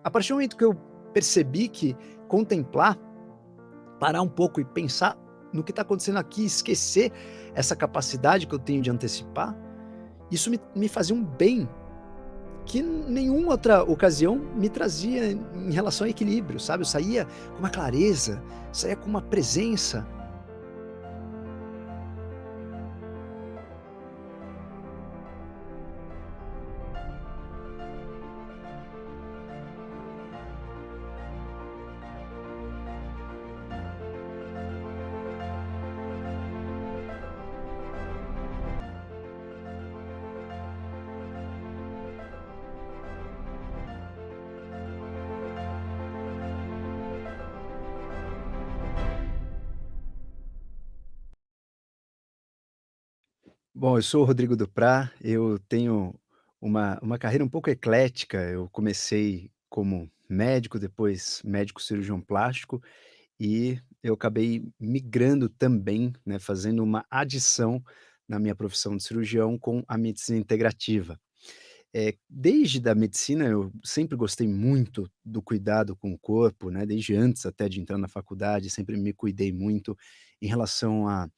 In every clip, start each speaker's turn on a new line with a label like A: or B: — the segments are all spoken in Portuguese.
A: A partir do momento que eu percebi que contemplar, parar um pouco e pensar no que está acontecendo aqui, esquecer essa capacidade que eu tenho de antecipar, isso me fazia um bem que nenhuma outra ocasião me trazia em relação a equilíbrio, sabe. Eu saía com uma clareza, saía com uma presença. Bom, eu sou o Rodrigo Duprá, eu tenho uma carreira um pouco eclética, eu comecei como médico, depois médico cirurgião plástico, e eu acabei migrando também, né, fazendo uma adição na minha profissão de cirurgião com a medicina integrativa. Desde da medicina eu sempre gostei muito do cuidado com o corpo, né, desde antes até de entrar na faculdade, sempre me cuidei muito em relação a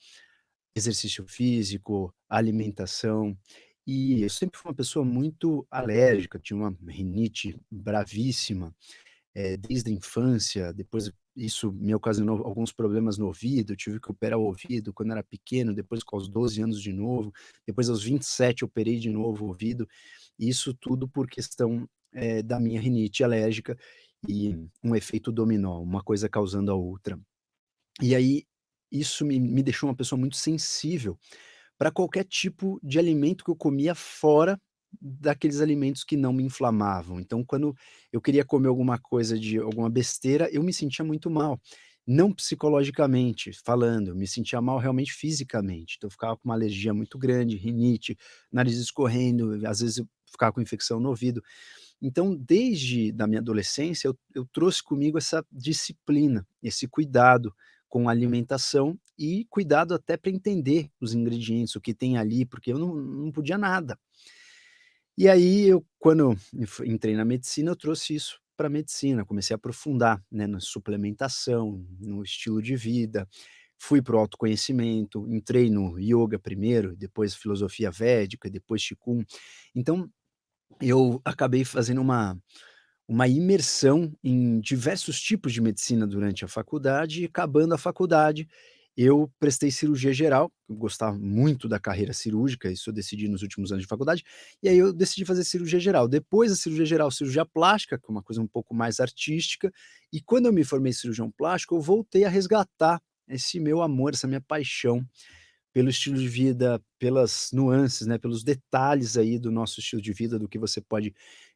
A: exercício físico, alimentação, e eu sempre fui uma pessoa muito alérgica, tinha uma rinite bravíssima, desde a infância, depois isso me ocasionou alguns problemas no ouvido, eu tive que operar o ouvido quando era pequeno, depois com os 12 anos de novo, depois aos 27 operei de novo o ouvido, e isso tudo por questão, da minha rinite alérgica e um efeito dominó, uma coisa causando a outra. E aí, isso me deixou uma pessoa muito sensível para qualquer tipo de alimento que eu comia fora daqueles alimentos que não me inflamavam. Então, quando eu queria comer alguma coisa de alguma besteira, eu me sentia muito mal. Não psicologicamente falando, eu me sentia mal realmente fisicamente. Então eu ficava com uma alergia muito grande, rinite, nariz escorrendo, às vezes eu ficava com infecção no ouvido. Então, desde da minha adolescência, eu trouxe comigo essa disciplina, esse cuidado com a alimentação e cuidado até para entender os ingredientes, o que tem ali, porque eu não podia nada. E aí eu, quando entrei na medicina, eu trouxe isso para a medicina, comecei a aprofundar, né, na suplementação, no estilo de vida, fui para o autoconhecimento, entrei no yoga primeiro, depois filosofia védica, depois qigong. Então, eu acabei fazendo uma imersão em diversos tipos de medicina durante a faculdade e acabando a faculdade, eu prestei cirurgia geral, eu gostava muito da carreira cirúrgica, isso eu decidi nos últimos anos de faculdade, e aí eu decidi fazer cirurgia geral. Depois da cirurgia geral, cirurgia plástica, que é uma coisa um pouco mais artística, e quando eu me formei cirurgião plástico, eu voltei a resgatar esse meu amor, essa minha paixão pelo estilo de vida, pelas nuances, né, pelos detalhes aí do nosso estilo de vida, do que você pode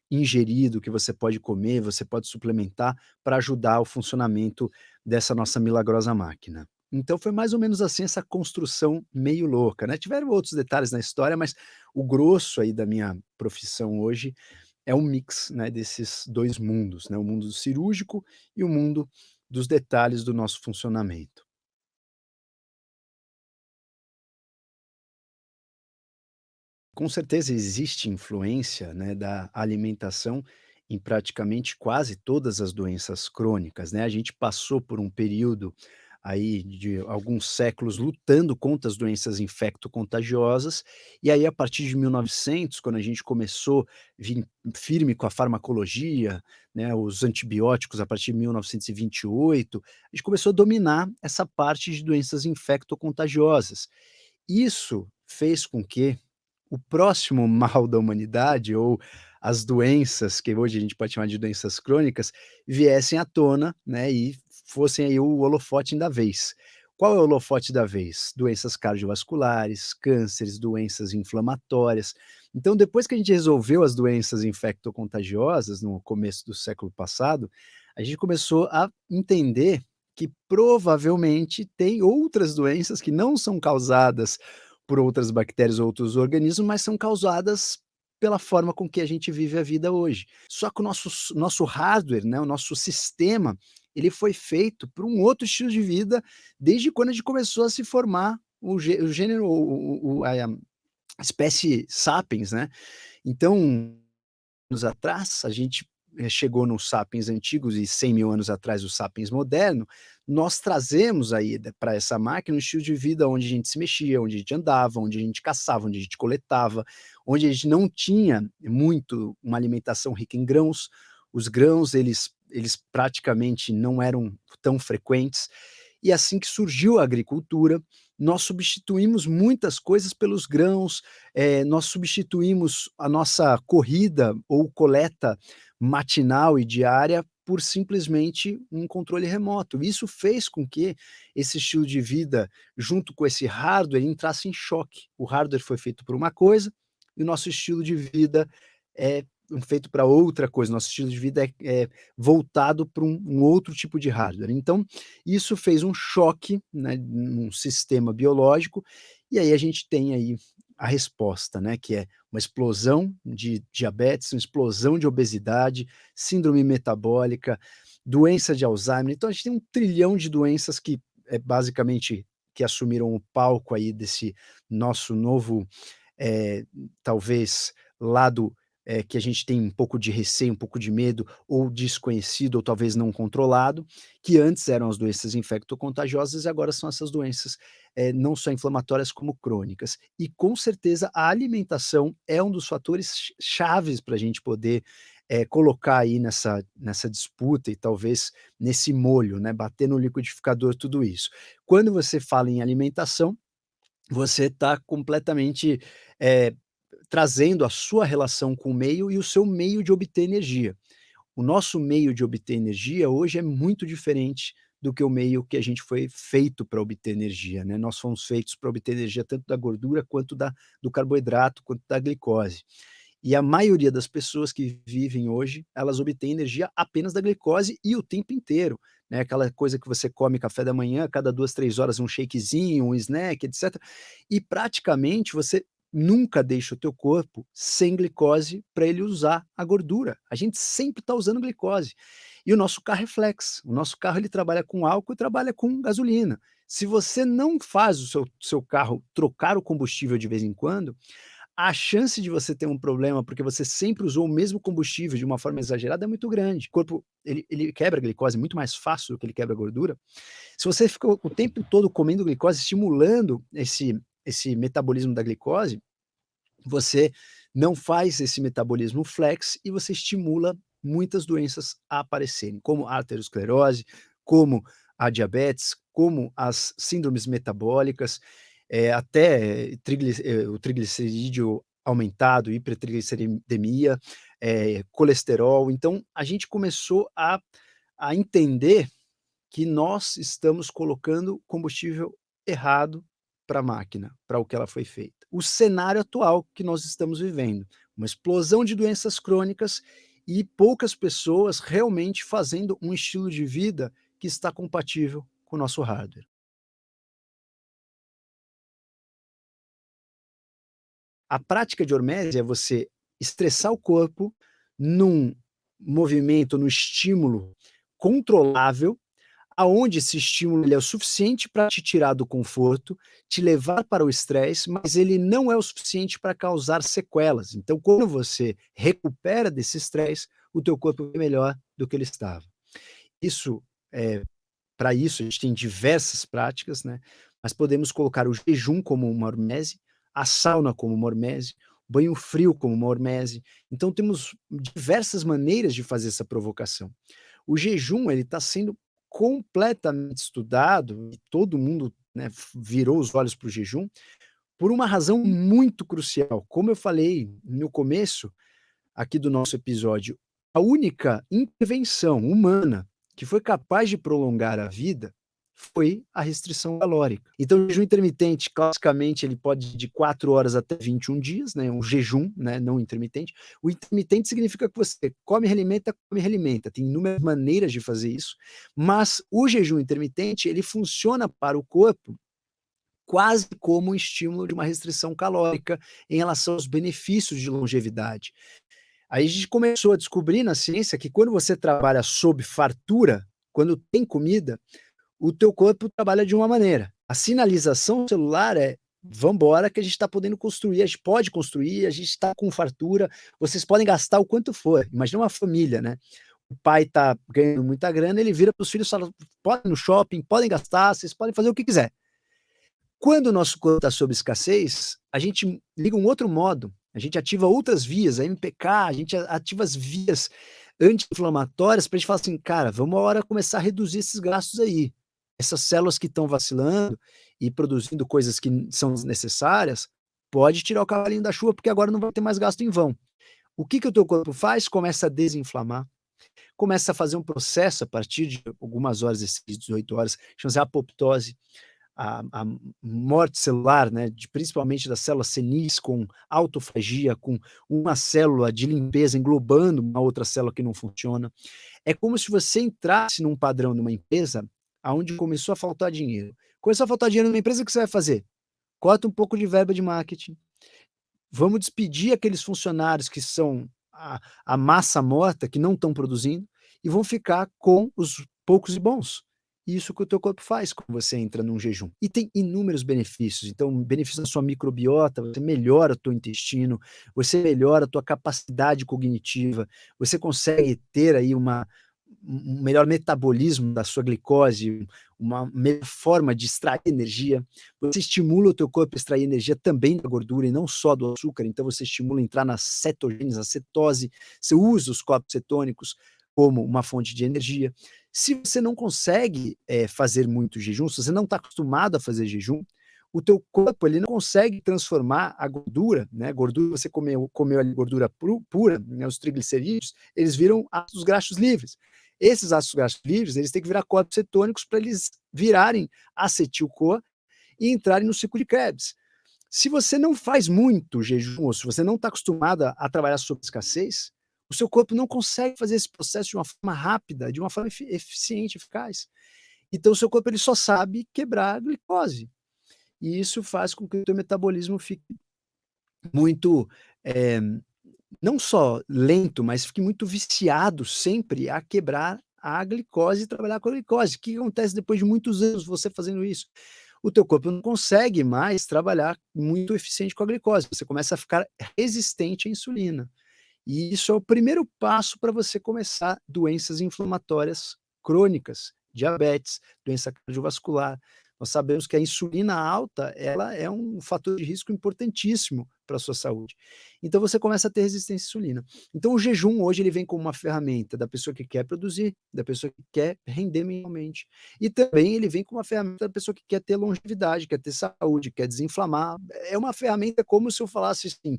A: ingerir, do que você pode comer, você pode suplementar para ajudar o funcionamento dessa nossa milagrosa máquina. Então foi mais ou menos assim essa construção meio louca, né. Tiveram outros detalhes na história, mas o grosso aí da minha profissão hoje é um mix, né, desses 2 mundos, né, o mundo cirúrgico e o mundo dos detalhes do nosso funcionamento. Com certeza existe influência, né, da alimentação em praticamente quase todas as doenças crônicas, né. A gente passou por um período aí de alguns séculos lutando contra as doenças infecto-contagiosas, e aí a partir de 1900, quando a gente começou vir firme com a farmacologia, né, os antibióticos a partir de 1928, a gente começou a dominar essa parte de doenças infecto-contagiosas. Isso fez com que o próximo mal da humanidade ou as doenças, que hoje a gente pode chamar de doenças crônicas, viessem à tona, né, e fossem aí o holofote da vez. Qual é o holofote da vez? Doenças cardiovasculares, cânceres, doenças inflamatórias. Então, depois que a gente resolveu as doenças infecto-contagiosas no começo do século passado, a gente começou a entender que provavelmente tem outras doenças que não são causadas por outras bactérias ou outros organismos, mas são causadas pela forma com que a gente vive a vida hoje. Só que o nosso hardware, né, o nosso sistema, ele foi feito para um outro estilo de vida desde quando a gente começou a se formar o gênero, a espécie sapiens, né. Então, anos atrás, a gente chegou nos sapiens antigos e 100 mil anos atrás o sapiens moderno, nós trazemos aí para essa máquina um estilo de vida onde a gente se mexia, onde a gente andava, onde a gente caçava, onde a gente coletava, onde a gente não tinha muito uma alimentação rica em grãos. Os grãos, eles praticamente não eram tão frequentes. E assim que surgiu a agricultura, nós substituímos muitas coisas pelos grãos, nós substituímos a nossa corrida ou coleta matinal e diária por simplesmente um controle remoto. Isso fez com que esse estilo de vida, junto com esse hardware, entrasse em choque. O hardware foi feito por uma coisa e o nosso estilo de vida é feito para outra coisa. Nosso estilo de vida é voltado para um outro tipo de hardware. Então, isso fez um choque, né, num sistema biológico, e aí a gente tem aí a resposta, né, que é uma explosão de diabetes, uma explosão de obesidade, síndrome metabólica, doença de Alzheimer. Então a gente tem um trilhão de doenças que basicamente que assumiram o palco aí desse nosso novo, eh, talvez lado, que a gente tem um pouco de receio, um pouco de medo, ou desconhecido, ou talvez não controlado, que antes eram as doenças infecto-contagiosas e agora são essas doenças, não só inflamatórias como crônicas. E com certeza a alimentação é um dos fatores chaves para a gente poder, colocar aí nessa disputa e talvez nesse molho, né, bater no liquidificador tudo isso. Quando você fala em alimentação, você está completamente, eh, trazendo a sua relação com o meio e o seu meio de obter energia. O nosso meio de obter energia hoje é muito diferente do que o meio que a gente foi feito para obter energia, né. Nós fomos feitos para obter energia tanto da gordura quanto do carboidrato, quanto da glicose. E a maioria das pessoas que vivem hoje, elas obtêm energia apenas da glicose e o tempo inteiro, né, aquela coisa que você come café da manhã, a cada 2, 3 horas um shakezinho, um snack, etcétera, e praticamente você nunca deixa o teu corpo sem glicose para ele usar a gordura. A gente sempre está usando glicose. E o nosso carro é flex, o nosso carro ele trabalha com álcool e trabalha com gasolina. Se você não faz o seu carro trocar o combustível de vez em quando, a chance de você ter um problema, porque você sempre usou o mesmo combustível de uma forma exagerada é muito grande. O corpo, ele quebra a glicose muito mais fácil do que ele quebra a gordura. Se você ficou o tempo todo comendo glicose, estimulando esse metabolismo da glicose, você não faz esse metabolismo flex e você estimula muitas doenças a aparecerem, como a arteriosclerose, como a diabetes, como as síndromes metabólicas, até o triglicerídeo aumentado, hipertrigliceridemia, colesterol. Então, a gente começou a entender que nós estamos colocando combustível errado para a máquina, para o que ela foi feita. O cenário atual que nós estamos vivendo, uma explosão de doenças crônicas e poucas pessoas realmente fazendo um estilo de vida que está compatível com o nosso hardware. A prática de hormese é você estressar o corpo num movimento, no estímulo controlável, aonde esse estímulo ele é o suficiente para te tirar do conforto, te levar para o estresse, mas ele não é o suficiente para causar sequelas. Então, quando você recupera desse estresse, o teu corpo é melhor do que ele estava. Isso, para isso, a gente tem diversas práticas, né, mas podemos colocar o jejum como uma hormese, a sauna como uma hormese, banho frio como uma hormese. Então temos diversas maneiras de fazer essa provocação. O jejum ele está sendo completamente estudado e todo mundo, né, virou os olhos para o jejum, por uma razão muito crucial. Como eu falei no começo aqui do nosso episódio, a única intervenção humana que foi capaz de prolongar a vida foi a restrição calórica. Então, o jejum intermitente, classicamente, ele pode ir de 4 horas até 21 dias, né, um jejum, né, não intermitente. O intermitente significa que você come, realimenta, tem inúmeras maneiras de fazer isso, mas o jejum intermitente, ele funciona para o corpo quase como um estímulo de uma restrição calórica em relação aos benefícios de longevidade. Aí a gente começou a descobrir na ciência que quando você trabalha sob fartura, quando tem comida, o teu corpo trabalha de uma maneira. A sinalização celular é vamos embora que a gente está podendo construir, a gente pode construir, a gente está com fartura, vocês podem gastar o quanto for". Imagina uma família, né, o pai está ganhando muita grana, ele vira para os filhos e fala: "Podem ir no shopping, podem gastar, vocês podem fazer o que quiser". Quando o nosso corpo está sob escassez, a gente liga um outro modo, a gente ativa outras vias, a MPK, a gente ativa as vias anti-inflamatórias para a gente falar assim: "Cara, vamos uma hora começar a reduzir esses gastos aí. Essas células que estão vacilando e produzindo coisas que são desnecessárias, pode tirar o cavalinho da chuva, porque agora não vai ter mais gasto em vão". O que que o teu corpo faz? Começa a desinflamar, começa a fazer um processo a partir de algumas horas, esses 18 horas, chama-se apoptose, a morte celular, né, de principalmente das células senis com autofagia, com uma célula de limpeza englobando uma outra célula que não funciona. É como se você entrasse num padrão numa empresa aonde começou a faltar dinheiro. Começou a faltar dinheiro numa empresa, o que você vai fazer? Corta um pouco de verba de marketing, vamos despedir aqueles funcionários que são a massa morta, que não estão produzindo, e vão ficar com os poucos e bons. Isso que o teu corpo faz quando você entra num jejum. E tem inúmeros benefícios, então benefício da sua microbiota, você melhora o teu intestino, você melhora a tua capacidade cognitiva, você consegue ter aí um melhor metabolismo da sua glicose, uma melhor forma de extrair energia. Você estimula o teu corpo a extrair energia também da gordura e não só do açúcar, então você estimula a entrar na cetogênese, a cetose, você usa os corpos cetônicos como uma fonte de energia. Se você não consegue, fazer muito jejum, se você não está acostumado a fazer jejum, o teu corpo ele não consegue transformar a gordura, né, gordura você comeu ali gordura pura, né, os triglicerídeos, eles viram ácidos graxos livres. Esses ácidos graxos livres, eles têm que virar corpos cetônicos para eles virarem acetil-CoA e entrarem no ciclo de Krebs. Se você não faz muito jejum, ou se você não está acostumado a trabalhar sob escassez, o seu corpo não consegue fazer esse processo de uma forma rápida, de uma forma eficiente, eficaz. Então o seu corpo ele só sabe quebrar a glicose. E isso faz com que o teu metabolismo fique muito, eh, não só lento, mas fique muito viciado sempre a quebrar a glicose e trabalhar com a glicose. O que acontece depois de muitos anos você fazendo isso? O teu corpo não consegue mais trabalhar muito eficiente com a glicose, você começa a ficar resistente à insulina. E isso é o primeiro passo para você começar doenças inflamatórias crônicas, diabetes, doença cardiovascular. Nós sabemos que a insulina alta, ela é um fator de risco importantíssimo para a sua saúde. Então você começa a ter resistência à insulina. Então o jejum hoje ele vem como uma ferramenta da pessoa que quer produzir, da pessoa que quer render mentalmente. E também ele vem como uma ferramenta da pessoa que quer ter longevidade, quer ter saúde, quer desinflamar. É uma ferramenta como se eu falasse assim,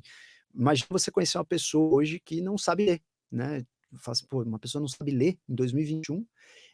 A: imagina você conhecer uma pessoa hoje que não sabe ler, né, fala assim: "Pô, uma pessoa não sabe ler em 2021".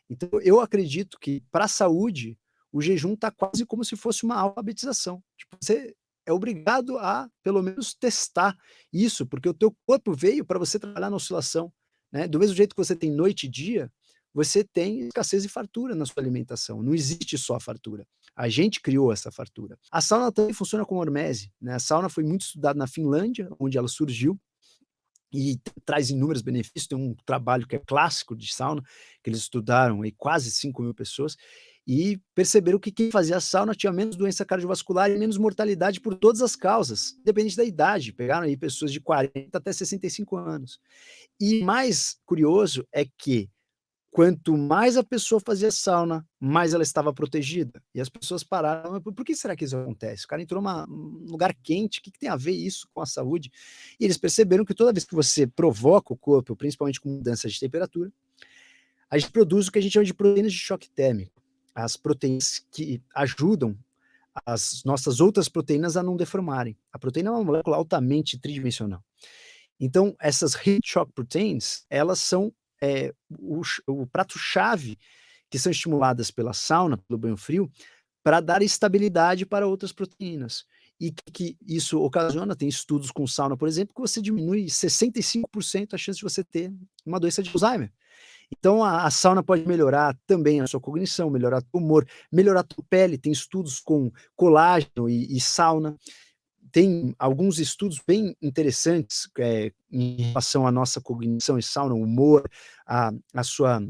A: Então eu acredito que para a saúde, o jejum tá quase como se fosse uma alfabetização. Tipo, você é obrigado a pelo menos testar isso, porque o teu corpo veio para você trabalhar na oscilação, né. Do mesmo jeito que você tem noite e dia, você tem escassez e fartura na sua alimentação, não existe só a fartura. A gente criou essa fartura. A sauna também funciona como hormese, né, a sauna foi muito estudada na Finlândia, onde ela surgiu, e traz inúmeros benefícios, tem um trabalho que é clássico de sauna, que eles estudaram aí quase 5.000 pessoas, e perceberam que quem fazia sauna tinha menos doença cardiovascular e menos mortalidade por todas as causas, independente da idade, pegaram aí pessoas de 40 até 65 anos. E mais curioso é que quanto mais a pessoa fazia sauna, mais ela estava protegida. E as pessoas pararam, mas por que será que isso acontece? O cara entrou num lugar quente, o que que tem a ver isso com a saúde? E eles perceberam que toda vez que você provoca o corpo, principalmente com mudança de temperatura, a gente produz o que a gente chama de proteínas de choque térmico, as proteínas que ajudam as nossas outras proteínas a não deformarem. A proteína é uma molécula altamente tridimensional. Então, essas heat shock proteins, elas são, o prato-chave que são estimuladas pela sauna, pelo banho frio, para dar estabilidade para outras proteínas. E que isso ocasiona, tem estudos com sauna, por exemplo, que você diminui 65% a chance de você ter uma doença de Alzheimer. Então a sauna pode melhorar também a sua cognição, melhorar o humor, melhorar a tua pele, tem estudos com colágeno e sauna. Tem alguns estudos bem interessantes, em relação à nossa cognição e sauna, o humor, a sua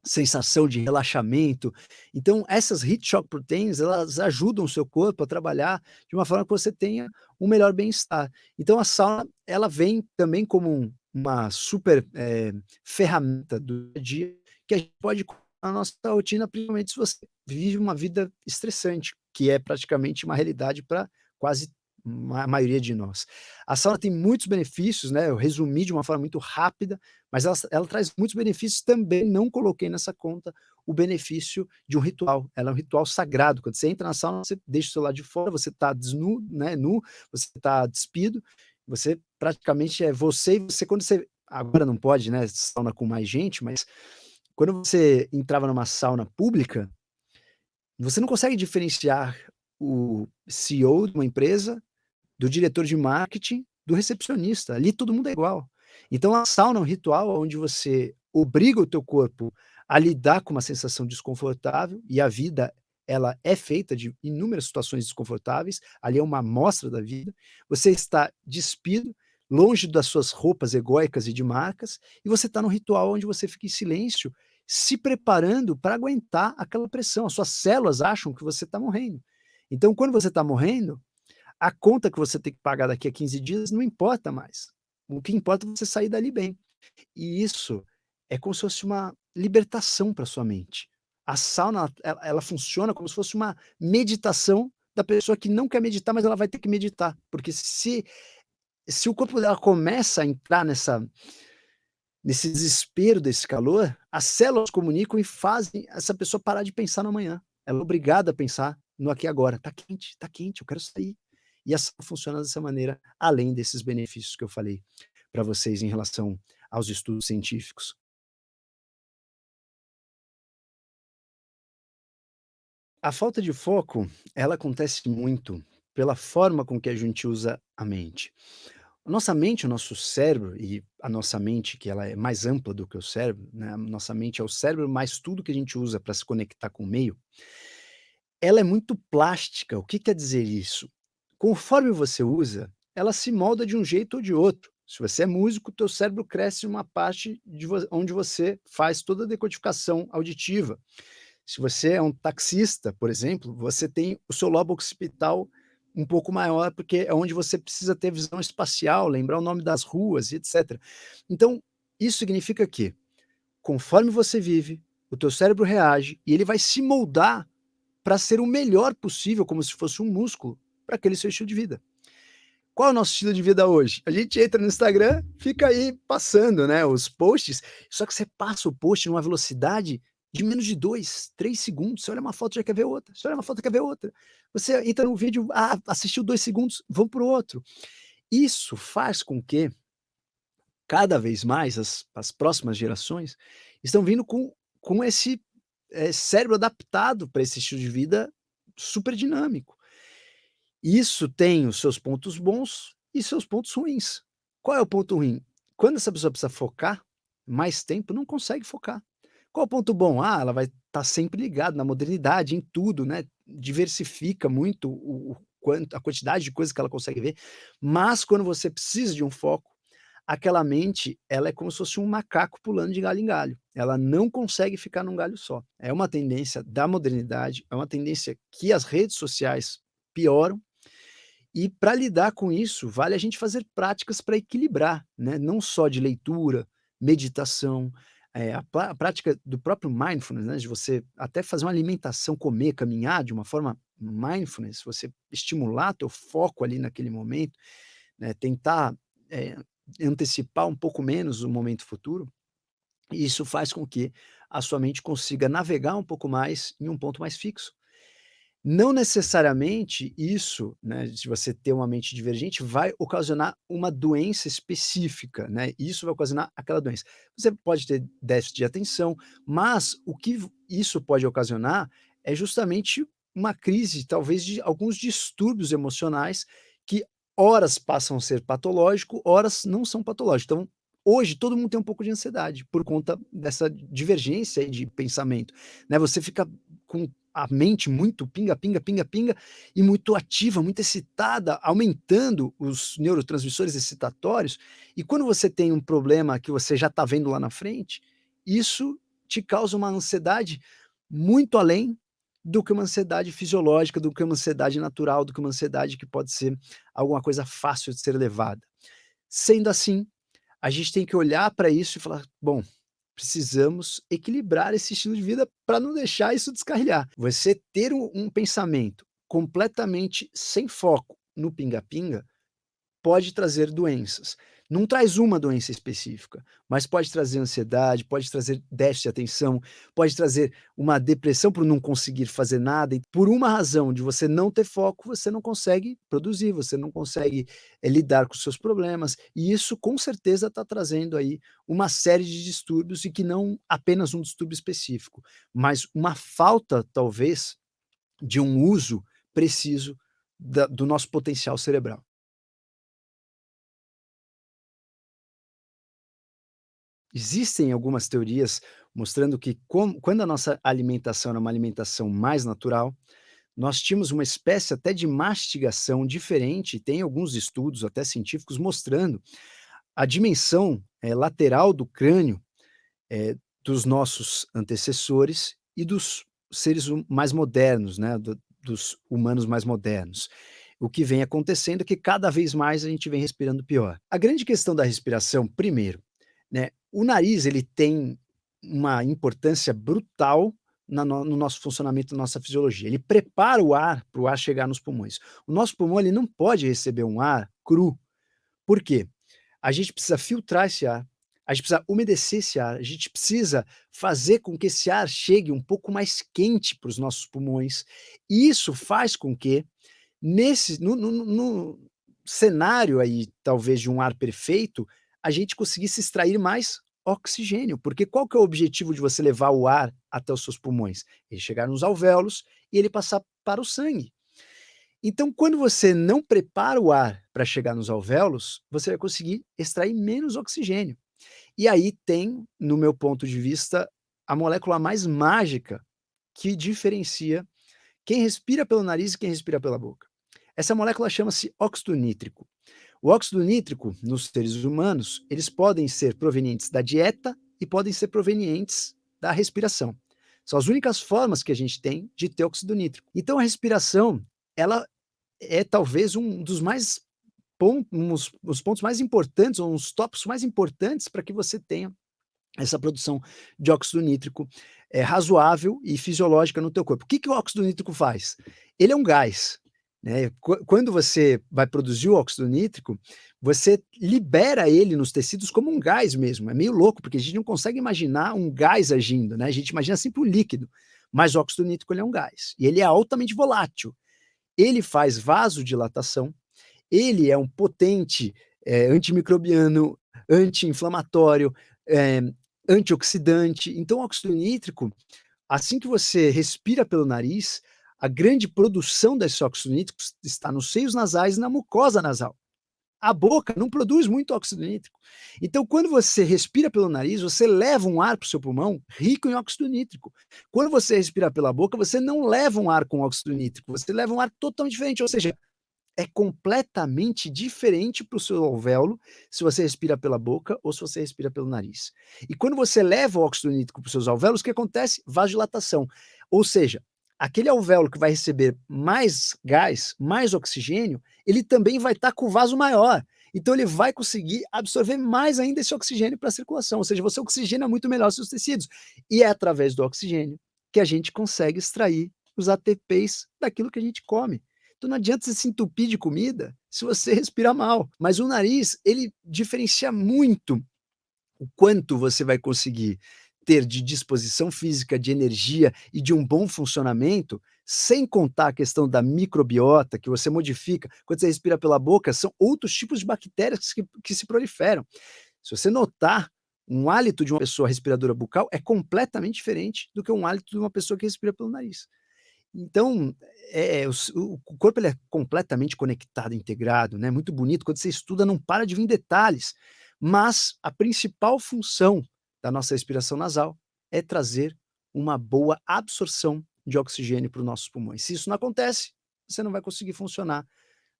A: sensação de relaxamento. Então essas heat shock proteins, elas ajudam o seu corpo a trabalhar de uma forma que você tenha um melhor bem-estar. Então a sauna, ela vem também como uma super, ferramenta do dia a dia, que a gente pode colocar na nossa rotina, principalmente se você vive uma vida estressante, que é praticamente uma realidade para quase a maioria de nós. A sauna tem muitos benefícios, né, eu resumi de uma forma muito rápida, mas ela traz muitos benefícios, também não coloquei nessa conta o benefício de um ritual. Ela é um ritual sagrado, quando você entra na sauna, você deixa o celular de fora, você está desnudo, né, nu, você está despido, você praticamente é você e você quando você agora não pode, né, sauna com mais gente, mas quando você entrava numa sauna pública, você não consegue diferenciar o CEO de uma empresa do diretor de marketing, do recepcionista, ali todo mundo é igual. Então a sauna é um ritual onde você obriga o teu corpo a lidar com uma sensação desconfortável, e a vida ela é feita de inúmeras situações desconfortáveis, ali é uma amostra da vida, você está despido, longe das suas roupas egóicas e de marcas, e você está num ritual onde você fica em silêncio, se preparando para aguentar aquela pressão, as suas células acham que você está morrendo. Então quando você está morrendo, a conta que você tem que pagar daqui a 15 dias não importa mais. O que importa é você sair dali bem. E isso é como se fosse uma libertação para sua mente. A sauna, ela funciona como se fosse uma meditação da pessoa que não quer meditar, mas ela vai ter que meditar, porque se o corpo dela começa a entrar nesse desespero desse calor, as células comunicam e fazem essa pessoa parar de pensar no amanhã. Ela é obrigada a pensar no aqui e agora. Tá quente, eu quero sair. E essa funciona dessa maneira, além desses benefícios que eu falei para vocês em relação aos estudos científicos. A falta de foco, ela acontece muito pela forma com que a gente usa a mente. A nossa mente, o nosso cérebro e a nossa mente, que ela é mais ampla do que o cérebro, né, a nossa mente é o cérebro, mais tudo que a gente usa para se conectar com o meio, ela é muito plástica. O que quer dizer isso? Conforme você usa, ela se molda de um jeito ou de outro. Se você é músico, teu cérebro cresce uma parte de onde você faz toda a decodificação auditiva. Se você é um taxista, por exemplo, você tem o seu lobo occipital um pouco maior, porque é onde você precisa ter visão espacial, lembrar o nome das ruas e etcétera. Então, isso significa que, conforme você vive, o teu cérebro reage e ele vai se moldar para ser o melhor possível, como se fosse um músculo, para aquele seu estilo de vida. Qual é o nosso estilo de vida hoje? A gente entra no Instagram, fica aí passando, né, os posts, só que você passa o post numa velocidade de menos de 2, 3 segundos, você olha uma foto já quer ver outra, você olha uma foto quer ver outra. Você entra no vídeo, assistiu 2 segundos, vamos para o outro. Isso faz com que, cada vez mais, as próximas gerações estão vindo com esse, cérebro adaptado para esse estilo de vida super dinâmico. Isso tem os seus pontos bons e seus pontos ruins. Qual é o ponto ruim? Quando essa pessoa precisa focar mais tempo, não consegue focar. Qual é o ponto bom? Ah, ela vai estar sempre ligada na modernidade, em tudo, né, diversifica muito o quanto a quantidade de coisas que ela consegue ver, mas quando você precisa de um foco, aquela mente, ela é como se fosse um macaco pulando de galho em galho, ela não consegue ficar num galho só. É uma tendência da modernidade, é uma tendência que as redes sociais pioram, e para lidar com isso, vale a gente fazer práticas para equilibrar, né, não só de leitura, meditação, a prática do próprio mindfulness, né, de você até fazer uma alimentação, comer, caminhar de uma forma mindfulness, você estimular teu foco ali naquele momento, né, tentar, eh, antecipar um pouco menos o momento futuro, e isso faz com que a sua mente consiga navegar um pouco mais em um ponto mais fixo. Não necessariamente isso, né, de você ter uma mente divergente vai ocasionar uma doença específica, né, isso vai ocasionar aquela doença. Você pode ter déficit de atenção, mas o que isso pode ocasionar é justamente uma crise, talvez de alguns distúrbios emocionais que horas passam a ser patológico, horas não são patológicos. Então, hoje todo mundo tem um pouco de ansiedade por conta dessa divergência aí de pensamento, né, você fica com a mente muito pinga, pinga, pinga, pinga, e muito ativa, muito excitada, aumentando os neurotransmissores excitatórios, e quando você tem um problema que você já está vendo lá na frente, isso te causa uma ansiedade muito além do que uma ansiedade fisiológica, do que uma ansiedade natural, do que uma ansiedade que pode ser alguma coisa fácil de ser levada. Sendo assim, a gente tem que olhar para isso e falar: "Bom, precisamos equilibrar esse estilo de vida para não deixar isso descarrilhar". Você ter um pensamento completamente sem foco no pinga-pinga pode trazer doenças. Não traz uma doença específica, mas pode trazer ansiedade, pode trazer déficit de atenção, pode trazer uma depressão por não conseguir fazer nada, e por uma razão de você não ter foco, você não consegue produzir, você não consegue, lidar com os seus problemas, e isso com certeza está trazendo aí uma série de distúrbios e que não apenas um distúrbio específico, mas uma falta talvez de um uso preciso da do nosso potencial cerebral. Existem algumas teorias mostrando que quando a nossa alimentação era uma alimentação mais natural, nós tínhamos uma espécie até de mastigação diferente, tem alguns estudos até científicos mostrando a dimensão, lateral do crânio, dos nossos antecessores e dos seres mais modernos, né, dos humanos mais modernos. O que vem acontecendo é que cada vez mais a gente vem respirando pior. A grande questão da respiração, primeiro, né, o nariz ele tem uma importância brutal no nosso funcionamento, na nossa fisiologia. Ele prepara o ar para o ar chegar nos pulmões. O nosso pulmão ele não pode receber um ar cru. Por quê? A gente precisa filtrar esse ar, a gente precisa umedecer esse ar, a gente precisa fazer com que esse ar chegue um pouco mais quente para os nossos pulmões. E isso faz com que nesse no cenário aí, talvez de um ar perfeito, a gente conseguisse extrair mais oxigênio, porque qual que é o objetivo de você levar o ar até os seus pulmões? Ele chegar nos alvéolos e ele passar para o sangue. Então, quando você não prepara o ar para chegar nos alvéolos, você vai conseguir extrair menos oxigênio. E aí tem, no meu ponto de vista, a molécula mais mágica que diferencia quem respira pelo nariz e quem respira pela boca. Essa molécula chama-se óxido nítrico. O óxido nítrico, nos seres humanos, eles podem ser provenientes da dieta e podem ser provenientes da respiração. São as únicas formas que a gente tem de ter óxido nítrico. Então a respiração, ela é talvez um dos mais os pontos mais importantes, ou uns tópicos mais importantes para que você tenha essa produção de óxido nítrico razoável e fisiológica no teu corpo. O que que o óxido nítrico faz? Ele é um gás, né, quando você vai produzir o óxido nítrico, você libera ele nos tecidos como um gás mesmo, é meio louco, porque a gente não consegue imaginar um gás agindo, né, a gente imagina sempre um líquido, mas o óxido nítrico ele é um gás, e ele é altamente volátil. Ele faz vasodilatação, ele é um potente, antimicrobiano, anti-inflamatório, eh, antioxidante. Então o óxido nítrico, assim que você respira pelo nariz, a grande produção desse óxido nítrico está nos seios nasais e na mucosa nasal. A boca não produz muito óxido nítrico. Então, quando você respira pelo nariz, você leva um ar para o seu pulmão rico em óxido nítrico. Quando você respira pela boca, você não leva um ar com óxido nítrico, você leva um ar totalmente diferente, ou seja, é completamente diferente para o seu alvéolo, se você respira pela boca ou se você respira pelo nariz. E quando você leva o óxido nítrico para os seus alvéolos, o que acontece? Vasodilatação. Ou seja, aquele alvéolo que vai receber mais gás, mais oxigênio, ele também vai estar com o vaso maior. Então ele vai conseguir absorver mais ainda esse oxigênio para a circulação, ou seja, você oxigena muito melhor os seus tecidos. E é através do oxigênio que a gente consegue extrair os ATPs daquilo que a gente come. Então não adianta você se entupir de comida se você respirar mal. Mas o nariz, ele diferencia muito o quanto você vai conseguir ter de disposição física, de energia e de um bom funcionamento, sem contar a questão da microbiota que você modifica. Quando você respira pela boca, são outros tipos de bactérias que se proliferam. Se você notar, um hálito de uma pessoa respiradora bucal é completamente diferente do que um hálito de uma pessoa que respira pelo nariz. Então, o corpo ele é completamente conectado, integrado, né, muito bonito, quando você estuda não para de vir detalhes, mas a principal função da nossa respiração nasal é trazer uma boa absorção de oxigênio para os nossos pulmões. Se isso não acontece, você não vai conseguir funcionar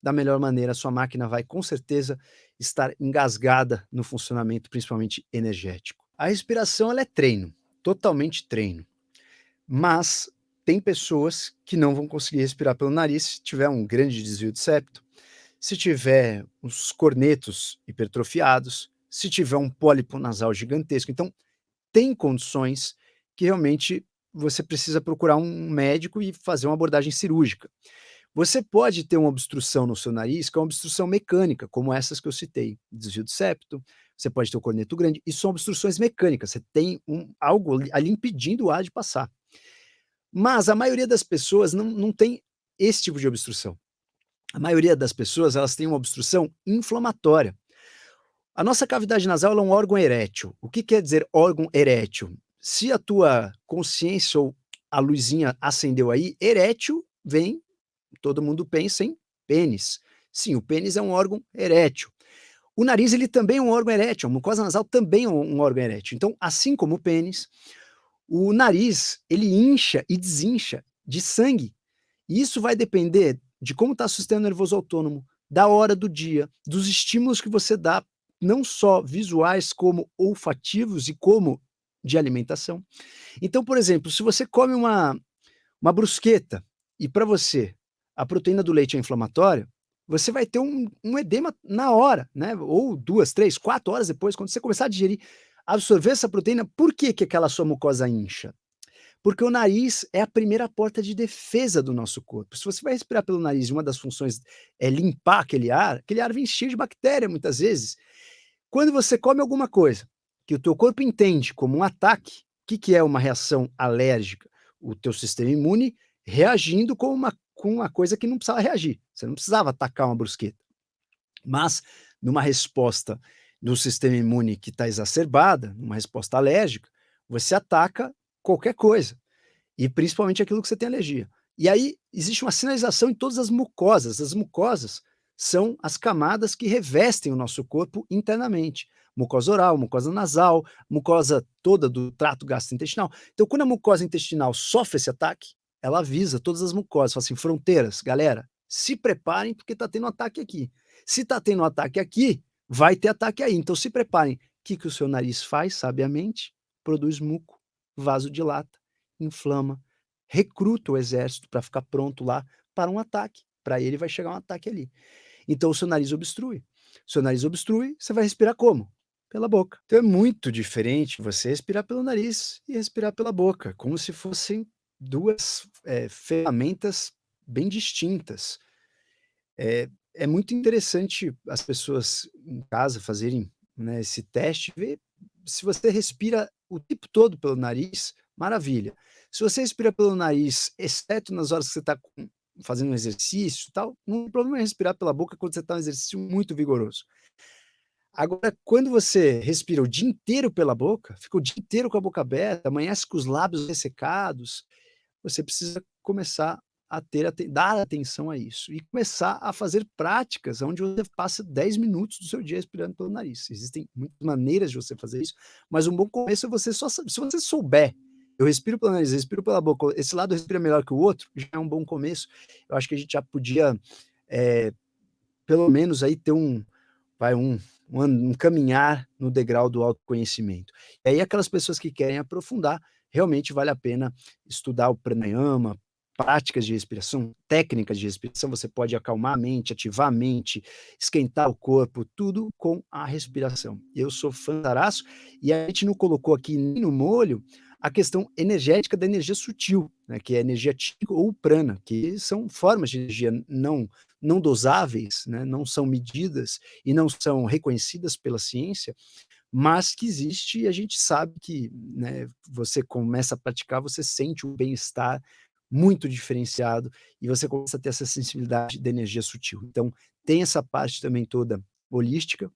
A: da melhor maneira, a sua máquina vai com certeza estar engasgada no funcionamento, principalmente energético. A respiração ela é treino. totalmente treino. Mas tem pessoas que não vão conseguir respirar pelo nariz se tiver um grande desvio de septo, se tiver os cornetos hipertrofiados, se tiver um pólipo nasal gigantesco. Então, tem condições que realmente você precisa procurar um médico e fazer uma abordagem cirúrgica. Você pode ter uma obstrução no seu nariz, que é uma obstrução mecânica, como essas que eu citei, desvio de septo, você pode ter o corneto grande, e são obstruções mecânicas, você tem algo ali impedindo o ar de passar. Mas a maioria das pessoas não tem esse tipo de obstrução. A maioria das pessoas, elas têm uma obstrução inflamatória. A nossa cavidade nasal ela é um órgão erétil. O que quer dizer órgão erétil? Se a tua consciência ou a luzinha acendeu aí, erétil vem, todo mundo pensa em pênis. Sim, o pênis é um órgão erétil. O nariz ele também é um órgão erétil, a mucosa nasal também é um órgão erétil. Então, assim como o pênis, o nariz ele incha e desincha de sangue. E isso vai depender de como está o sistema nervoso autônomo, da hora do dia, dos estímulos que você dá, não só visuais, como olfativos e como de alimentação. Então, por exemplo, se você come uma brusqueta e para você a proteína do leite é inflamatória, você vai ter um edema na hora, né? Ou 2, 3, 4 horas depois, quando você começar a digerir, absorver essa proteína, por que, que aquela sua mucosa incha? Porque o nariz é a primeira porta de defesa do nosso corpo. Se você vai respirar pelo nariz e uma das funções é limpar aquele ar vem cheio de bactéria muitas vezes. Quando você come alguma coisa que o teu corpo entende como um ataque, o que, que é uma reação alérgica? O teu sistema imune reagindo com uma coisa que não precisava reagir. Você não precisava atacar uma brusqueta. Mas, numa resposta do sistema imune que está exacerbada, numa resposta alérgica, você ataca qualquer coisa. E principalmente aquilo que você tem alergia. E aí existe uma sinalização em todas as mucosas. As mucosas são as camadas que revestem o nosso corpo internamente. Mucosa oral, mucosa nasal, mucosa toda do trato gastrointestinal. Então, quando a mucosa intestinal sofre esse ataque, ela avisa todas as mucosas, fala assim: fronteiras, galera, se preparem porque está tendo um ataque aqui. Se está tendo um ataque aqui, vai ter ataque aí. Então, se preparem. O que, que o seu nariz faz, sabiamente? Produz muco, vasodilata, inflama, recruta o exército para ficar pronto lá para um ataque. Para ele vai chegar um ataque ali. Então o seu nariz obstrui. Seu nariz obstrui, você vai respirar como? Pela boca. Então é muito diferente você respirar pelo nariz e respirar pela boca, como se fossem duas ferramentas bem distintas. É muito interessante as pessoas em casa fazerem, né, esse teste, ver se você respira o tempo todo pelo nariz, maravilha. Se você respira pelo nariz, exceto nas horas que você está fazendo um exercício e tal, não tem problema em respirar pela boca quando você está em um exercício muito vigoroso. Agora, quando você respira o dia inteiro pela boca, fica o dia inteiro com a boca aberta, amanhece com os lábios ressecados, você precisa começar a dar atenção a isso e começar a fazer práticas onde você passa 10 minutos do seu dia respirando pelo nariz. Existem muitas maneiras de você fazer isso, mas um bom começo é você só se você souber, eu respiro pelo nariz, eu respiro pela boca, esse lado respira melhor que o outro, já é um bom começo. Eu acho que a gente já podia, eh, pelo menos aí ter vai um caminhar no degrau do autoconhecimento. E aí aquelas pessoas que querem aprofundar, realmente vale a pena estudar o pranayama, práticas de respiração, técnicas de respiração, você pode acalmar a mente, ativar a mente, esquentar o corpo, tudo com a respiração. Eu sou fãzaço e a gente não colocou aqui nem no molho a questão energética da energia sutil, né, que é a energia chi ou prana, que são formas de energia não dosáveis, né, não são medidas e não são reconhecidas pela ciência, mas que existe e a gente sabe que, né, você começa a praticar, você sente um bem-estar muito diferenciado e você começa a ter essa sensibilidade da energia sutil. Então, tem essa parte também toda holística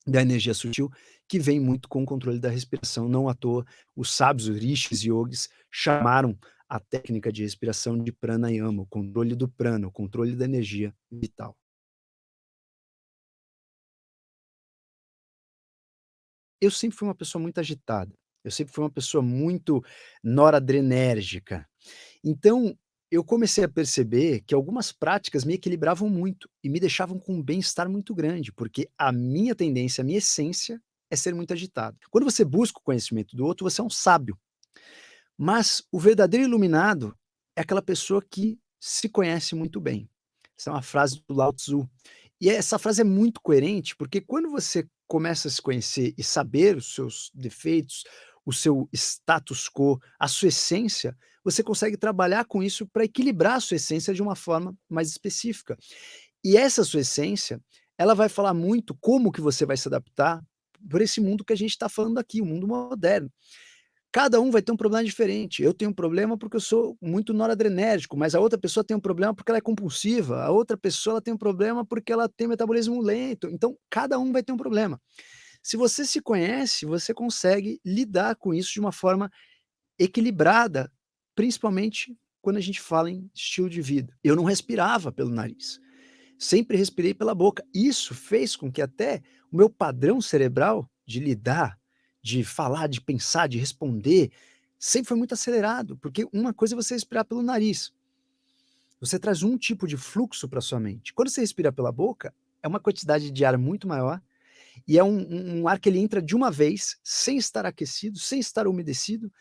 A: da energia sutil, que vem muito com o controle da respiração. Não à toa, os sábios, os rishis e yogis chamaram a técnica de respiração de pranayama, o controle do prana, o controle da energia vital. Eu sempre fui uma pessoa muito agitada, eu sempre fui uma pessoa muito noradrenérgica. Então, eu comecei a perceber que algumas práticas me equilibravam muito e me deixavam com um bem-estar muito grande, porque a minha tendência, a minha essência é ser muito agitado. Quando você busca o conhecimento do outro, você é um sábio. Mas o verdadeiro iluminado é aquela pessoa que se conhece muito bem. Essa é uma frase do Lao Tzu. E essa frase é muito coerente, porque quando você começa a se conhecer e saber os seus defeitos, o seu status quo, a sua essência, você consegue trabalhar com isso para equilibrar a sua essência de uma forma mais específica. E essa sua essência, ela vai falar muito como que você vai se adaptar por esse mundo que a gente está falando aqui, o mundo moderno. Cada um vai ter um problema diferente. Eu tenho um problema porque eu sou muito noradrenérgico, mas a outra pessoa tem um problema porque ela é compulsiva, a outra pessoa ela tem um problema porque ela tem metabolismo lento. Então, cada um vai ter um problema. Se você se conhece, você consegue lidar com isso de uma forma equilibrada, principalmente quando a gente fala em estilo de vida. Eu não respirava pelo nariz, sempre respirei pela boca. Isso fez com que até o meu padrão cerebral de lidar, de falar, de pensar, de responder, sempre foi muito acelerado, porque uma coisa é você respirar pelo nariz, você traz um tipo de fluxo para sua mente. Quando você respira pela boca, é uma quantidade de ar muito maior e é um ar que ele entra de uma vez, sem estar aquecido, sem estar umedecido,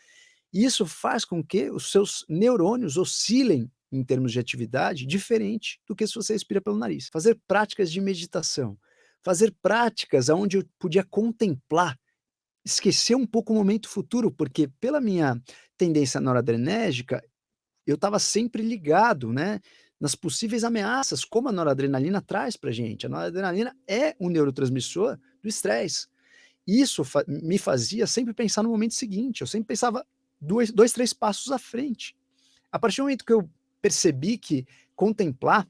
A: e isso faz com que os seus neurônios oscilem em termos de atividade diferente do que se você respira pelo nariz. Fazer práticas de meditação, fazer práticas aonde eu podia contemplar, esquecer um pouco o momento futuro, porque pela minha tendência noradrenérgica, eu estava sempre ligado, né, nas possíveis ameaças, como a noradrenalina traz pra gente. A noradrenalina é um neurotransmissor do estresse. Isso me fazia sempre pensar no momento seguinte, eu sempre pensava 2, 3 passos à frente. A partir do momento que eu percebi que contemplar,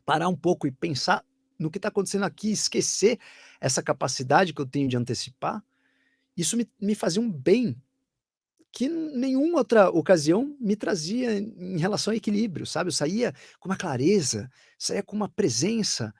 A: parar um pouco e pensar no que está acontecendo aqui, esquecer essa capacidade que eu tenho de antecipar, isso me fazia um bem que nenhuma outra ocasião me trazia em relação ao equilíbrio, sabe. Eu saía com uma clareza, saía com uma presença,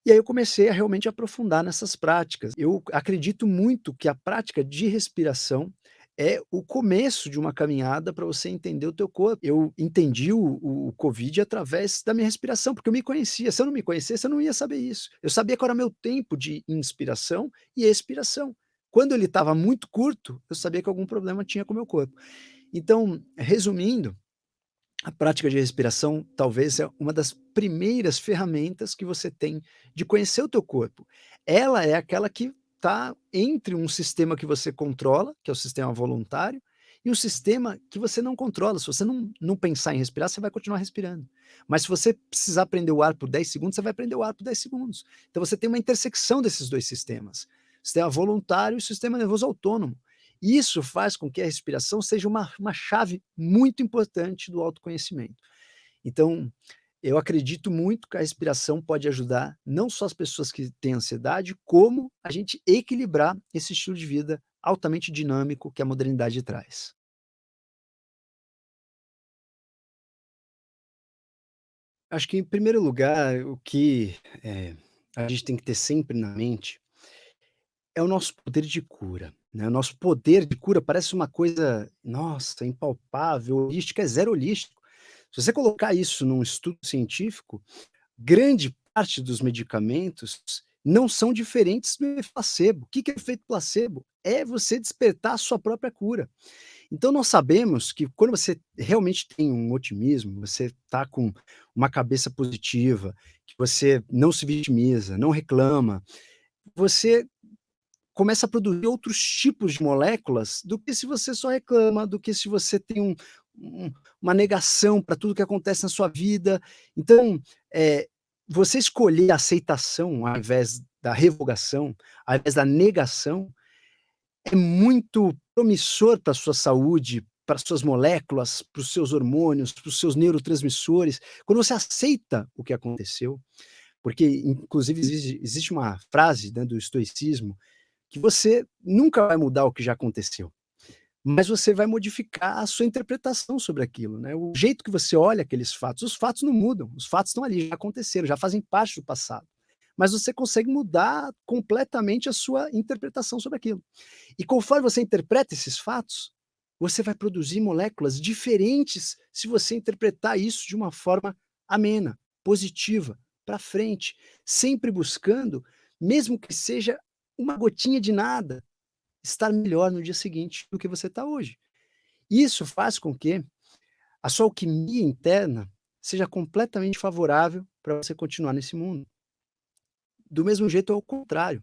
A: e aí eu comecei a realmente aprofundar nessas práticas. Eu acredito muito que a prática de respiração é o começo de uma caminhada para você entender o teu corpo. Eu entendi o Covid através da minha respiração, porque eu me conhecia. Se eu não me conhecesse, eu não ia saber isso. Eu sabia qual era meu tempo de inspiração e expiração. Quando ele estava muito curto, eu sabia que algum problema tinha com o meu corpo. Então, resumindo, a prática de respiração talvez é uma das primeiras ferramentas que você tem de conhecer o teu corpo. Ela é aquela que está entre um sistema que você controla, que é o sistema voluntário, e um sistema que você não controla. Se você não pensar em respirar, você vai continuar respirando. Mas se você precisar prender o ar por 10 segundos, você vai prender o ar por 10 segundos. Então você tem uma intersecção desses 2 sistemas, sistema voluntário e sistema nervoso autônomo. Isso faz com que a respiração seja uma chave muito importante do autoconhecimento. Então, eu acredito muito que a respiração pode ajudar não só as pessoas que têm ansiedade, como a gente equilibrar esse estilo de vida altamente dinâmico que a modernidade traz. Acho que em primeiro lugar, o que, a gente tem que ter sempre na mente é o nosso poder de cura, né, o nosso poder de cura parece uma coisa, nossa, impalpável, holística, é zero holístico. Se você colocar isso num estudo científico, grande parte dos medicamentos não são diferentes do efeito placebo. O que que é efeito placebo? É você despertar a sua própria cura. Então nós sabemos que quando você realmente tem um otimismo, você está com uma cabeça positiva, que você não se vitimiza, não reclama, você começa a produzir outros tipos de moléculas do que se você só reclama, do que se você tem uma negação para tudo que acontece na sua vida. Então, você escolher a aceitação ao invés da revogação, ao invés da negação, é muito promissor para a sua saúde, para as suas moléculas, para os seus hormônios, para os seus neurotransmissores. Quando você aceita o que aconteceu, porque inclusive existe uma frase, né, do estoicismo que você nunca vai mudar o que já aconteceu, mas você vai modificar a sua interpretação sobre aquilo, né, o jeito que você olha aqueles fatos, os fatos não mudam, os fatos estão ali, já aconteceram, já fazem parte do passado, mas você consegue mudar completamente a sua interpretação sobre aquilo. E conforme você interpreta esses fatos, você vai produzir moléculas diferentes se você interpretar isso de uma forma amena, positiva, para frente, sempre buscando, mesmo que seja uma gotinha de nada, estar melhor no dia seguinte do que você está hoje. Isso faz com que a sua alquimia interna seja completamente favorável para você continuar nesse mundo. Do mesmo jeito, ao contrário.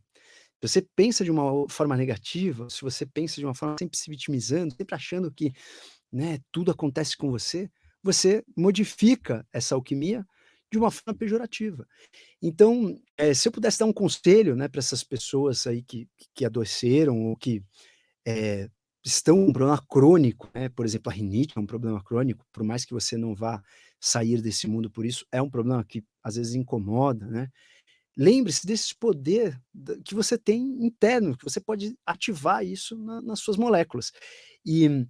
A: Se você pensa de uma forma negativa, se você pensa de uma forma sempre se vitimizando, sempre achando que, né, tudo acontece com você, você modifica essa alquimia de uma forma pejorativa. Então, se eu pudesse dar um conselho, né, para essas pessoas aí que adoeceram ou que, eh, estão com um problema crônico, né, por exemplo, a rinite é um problema crônico, por mais que você não vá sair desse mundo por isso, é um problema que às vezes incomoda, né. Lembre-se desse poder da que você tem interno, que você pode ativar isso nas suas moléculas. E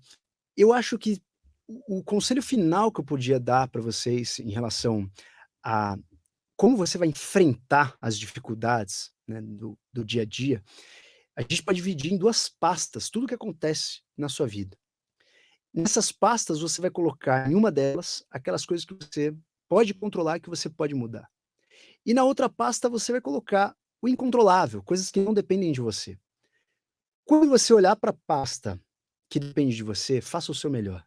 A: eu acho que o conselho final que eu podia dar para vocês em relação a como você vai enfrentar as dificuldades, né, do dia a dia, a gente pode dividir em 2 pastas tudo o que acontece na sua vida. Nessas pastas você vai colocar em uma delas aquelas coisas que você pode controlar, que você pode mudar. E na outra pasta você vai colocar o incontrolável, coisas que não dependem de você. Quando você olhar para a pasta que depende de você, faça o seu melhor.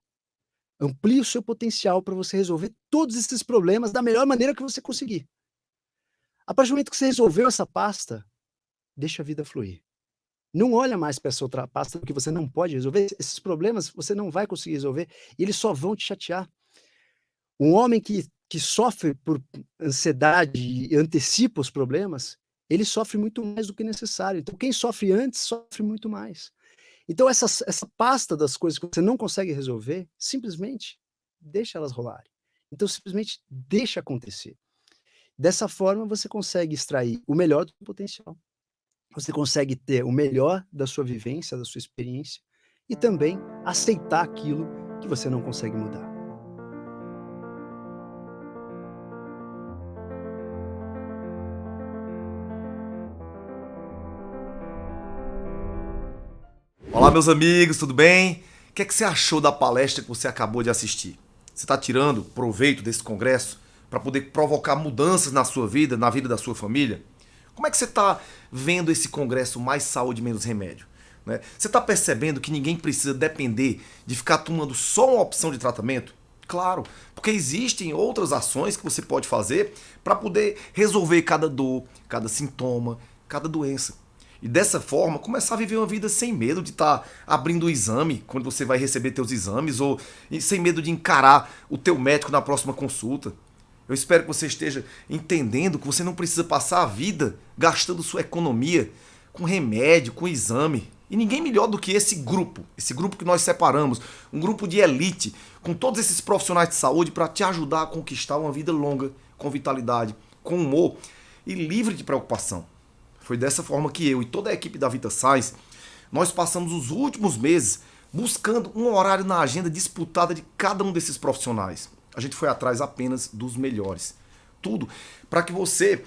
A: Amplie o seu potencial para você resolver todos esses problemas da melhor maneira que você conseguir. A partir do momento que você resolveu essa pasta, deixa a vida fluir. Não olha mais para essa outra pasta, porque você não pode resolver. Esses problemas você não vai conseguir resolver e eles só vão te chatear. Um homem que sofre por ansiedade e antecipa os problemas, ele sofre muito mais do que necessário. Então quem sofre antes, sofre muito mais. Então essa pasta das coisas que você não consegue resolver, simplesmente deixa elas rolarem. Então simplesmente deixa acontecer. Dessa forma você consegue extrair o melhor do potencial. Você consegue ter o melhor da sua vivência, da sua experiência, e também aceitar aquilo que você não consegue mudar.
B: Olá, meus amigos, tudo bem? O que é que você achou da palestra que você acabou de assistir? Você está tirando proveito desse congresso para poder provocar mudanças na sua vida, na vida da sua família? Como é que você está vendo esse congresso Mais Saúde, Menos Remédio? Né? Você está percebendo que ninguém precisa depender de ficar tomando só uma opção de tratamento? Claro, porque existem outras ações que você pode fazer para poder resolver cada dor, cada sintoma, cada doença. E dessa forma, começar a viver uma vida sem medo de estar abrindo o exame quando você vai receber teus exames ou sem medo de encarar o teu médico na próxima consulta. Eu espero que você esteja entendendo que você não precisa passar a vida gastando sua economia com remédio, com exame. E ninguém melhor do que esse grupo que nós separamos, um grupo de elite, com todos esses profissionais de saúde para te ajudar a conquistar uma vida longa, com vitalidade, com humor e livre de preocupação. Foi dessa forma que eu e toda a equipe da Vita Science, nós passamos os últimos meses buscando um horário na agenda disputada de cada um desses profissionais. A gente foi atrás apenas dos melhores. Tudo para que você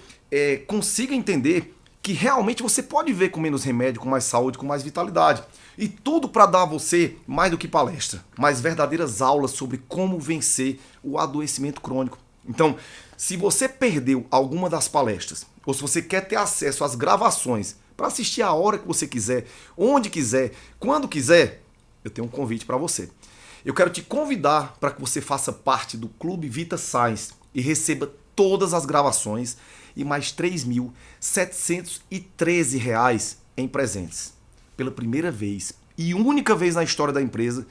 B: consiga entender que realmente você pode viver com menos remédio, com mais saúde, com mais vitalidade. E tudo para dar a você, mais do que palestra, mais verdadeiras aulas sobre como vencer o adoecimento crônico. Então, se você perdeu alguma das palestras, ou se você quer ter acesso às gravações para assistir a hora que você quiser, onde quiser, quando quiser, eu tenho um convite para você. Eu quero te convidar para que você faça parte do Clube Vita Science e receba todas as gravações e mais R$ 3.713 em presentes. Pela primeira vez e única vez na história da empresa,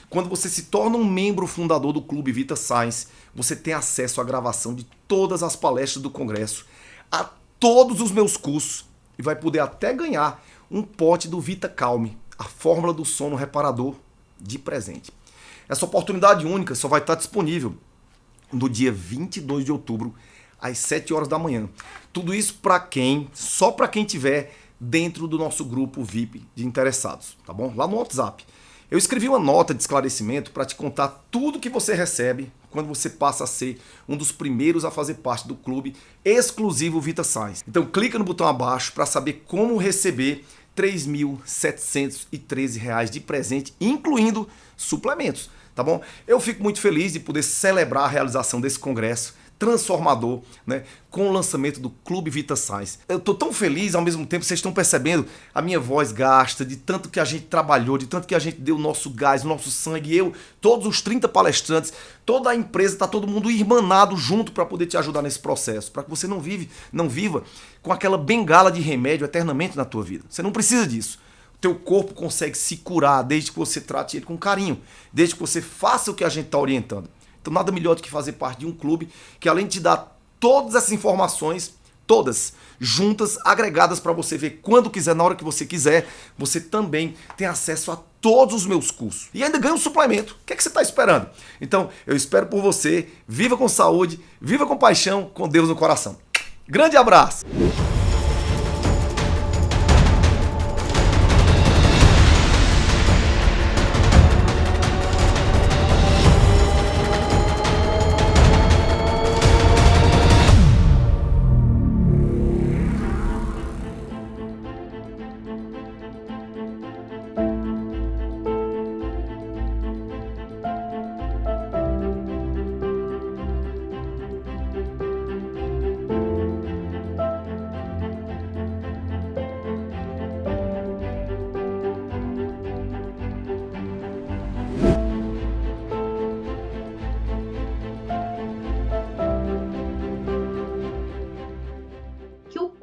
B: quando você se torna um membro fundador do Clube Vita Science, você tem acesso à gravação de todas as palestras do congresso, a todos os meus cursos e vai poder até ganhar um pote do Vita Calme, a fórmula do sono reparador, de presente. Essa oportunidade única só vai estar disponível no dia 22 de outubro, às 7 horas da manhã. Tudo isso só para quem tiver dentro do nosso grupo VIP de interessados, tá bom? Lá no WhatsApp. Eu escrevi uma nota de esclarecimento para te contar tudo que você recebe quando você passa a ser um dos primeiros a fazer parte do clube exclusivo Vita Science. Então clica no botão abaixo para saber como receber R$ 3.713 de presente, incluindo suplementos, tá bom? Eu fico muito feliz de poder celebrar a realização desse congresso, transformador, né, com o lançamento do Clube Vita Science. Eu tô tão feliz, ao mesmo tempo, vocês estão percebendo, a minha voz gasta, de tanto que a gente trabalhou, de tanto que a gente deu o nosso gás, o nosso sangue, eu, todos os 30 palestrantes, toda a empresa, tá todo mundo irmanado junto para poder te ajudar nesse processo, para que você não viva com aquela bengala de remédio eternamente na tua vida. Você não precisa disso. O teu corpo consegue se curar desde que você trate ele com carinho, desde que você faça o que a gente está orientando. Então nada melhor do que fazer parte de um clube que, além de te dar todas essas informações, todas juntas, agregadas para você ver quando quiser, na hora que você quiser, você também tem acesso a todos os meus cursos. E ainda ganha um suplemento. O que é que você está esperando? Então, eu espero por você. Viva com saúde, viva com paixão, com Deus no coração. Grande abraço!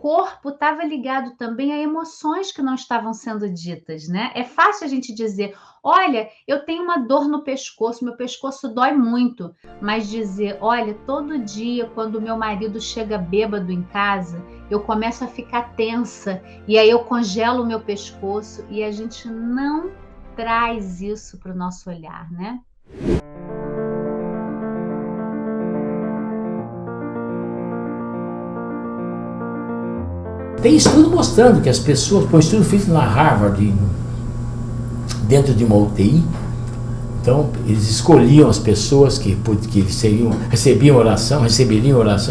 C: Corpo estava ligado também a emoções que não estavam sendo ditas, né? É fácil a gente dizer, olha, eu tenho uma dor no pescoço, meu pescoço dói muito, mas dizer, olha, todo dia quando meu marido chega bêbado em casa, eu começo a ficar tensa e aí eu congelo o meu pescoço e a gente não traz isso para o nosso olhar, né?
D: Tem estudo mostrando que as pessoas, um estudo feito na Harvard, dentro de uma UTI, então eles escolhiam as pessoas que receberiam oração,